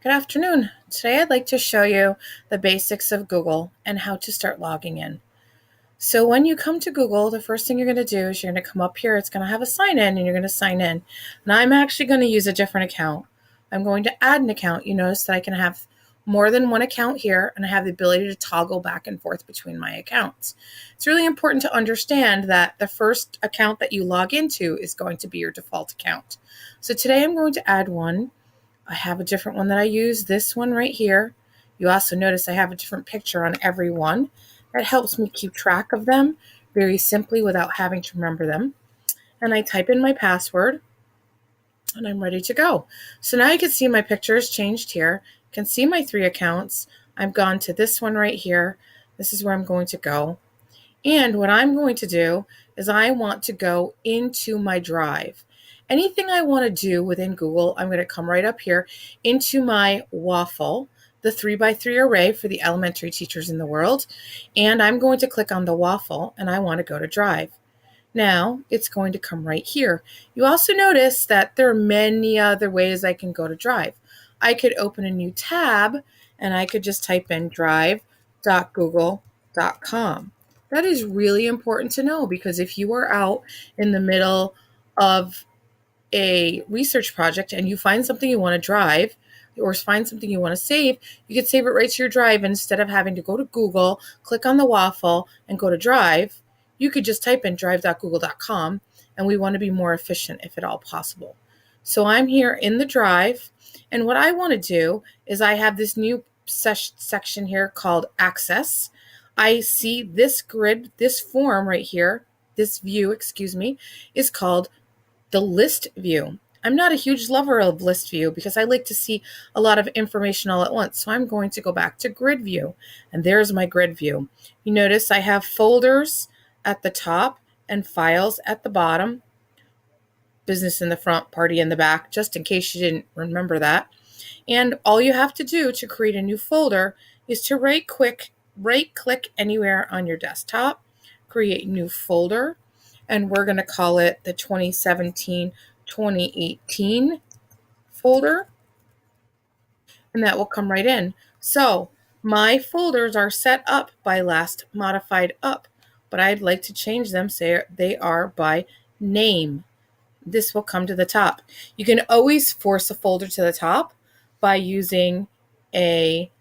Good afternoon. Today I'd like to show you the basics of Google and how to start logging in. So when you come to Google, the first thing you're going to do is you're going to come up here. It's going to have a sign in and you're going to sign in. And I'm actually going to use a different account. I'm going to add an account. You notice that I can have more than one account here and I have the ability to toggle back and forth between my accounts. It's really important to understand that the first account that you log into is going to be your default account. So today I'm going to add one. I have a different one that I use, this one right here. You also notice I have a different picture on every one. That helps me keep track of them very simply without having to remember them. And I type in my password and I'm ready to go. So now you can see my pictures changed here. You can see my 3 accounts. I've gone to this one right here. This is where I'm going to go. And what I'm going to do is I want to go into my drive. Anything I want to do within Google, I'm going to come right up here into my waffle, the 3x3 array for the elementary teachers in the world. And I'm going to click on the waffle and I want to go to Drive. Now it's going to come right here. You also notice that there are many other ways I can go to Drive. I could open a new tab and I could just type in drive.google.com. That is really important to know because if you are out in the middle of a research project and you find something you want to drive or find something you want to save, you can save it right to your drive. Instead of having to go to Google, click on the waffle and go to Drive, you could just type in drive.google.com, and we want to be more efficient if at all possible. So I'm here in the Drive, and what I want to do is I have this new section here called Access. I see this grid, this form right here, this view, is called the list view. I'm not a huge lover of list view because I like to see a lot of information all at once. So I'm going to go back to grid view, and there's my grid view. You notice I have folders at the top and files at the bottom, business in the front, party in the back, just in case you didn't remember that. And all you have to do to create a new folder is to right click anywhere on your desktop, create new folder, and we're going to call it the 2017-2018 folder, and that will come right in. So my folders are set up by last modified up, but I'd like to change them so they are by name. This will come to the top. You can always force a folder to the top by using a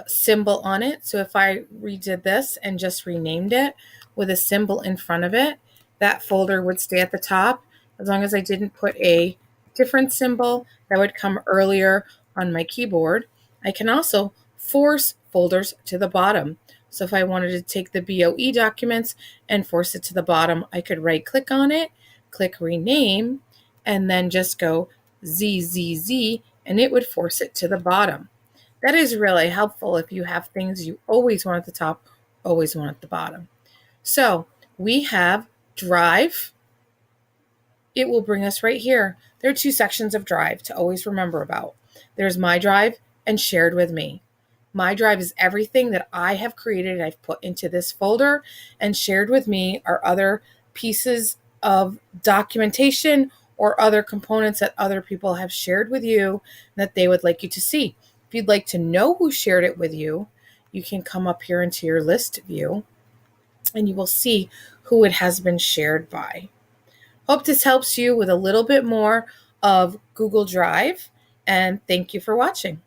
symbol on it. So if I redid this and just renamed it with a symbol in front of it, that folder would stay at the top. As long as I didn't put a different symbol that would come earlier on my keyboard. I can also force folders to the bottom. So if I wanted to take the BOE documents and force it to the bottom, I could right click on it, click rename, and then just go ZZZ, and it would force it to the bottom. That is really helpful if you have things you always want at the top, always want at the bottom. So we have Drive. It will bring us right here. There are 2 sections of Drive to always remember about. There's My Drive and Shared with Me. My Drive is everything that I have created, I've put into this folder, and Shared with Me are other pieces of documentation or other components that other people have shared with you that they would like you to see. If you'd like to know who shared it with you, you can come up here into your list view and you will see who it has been shared by. Hope this helps you with a little bit more of Google Drive, and thank you for watching.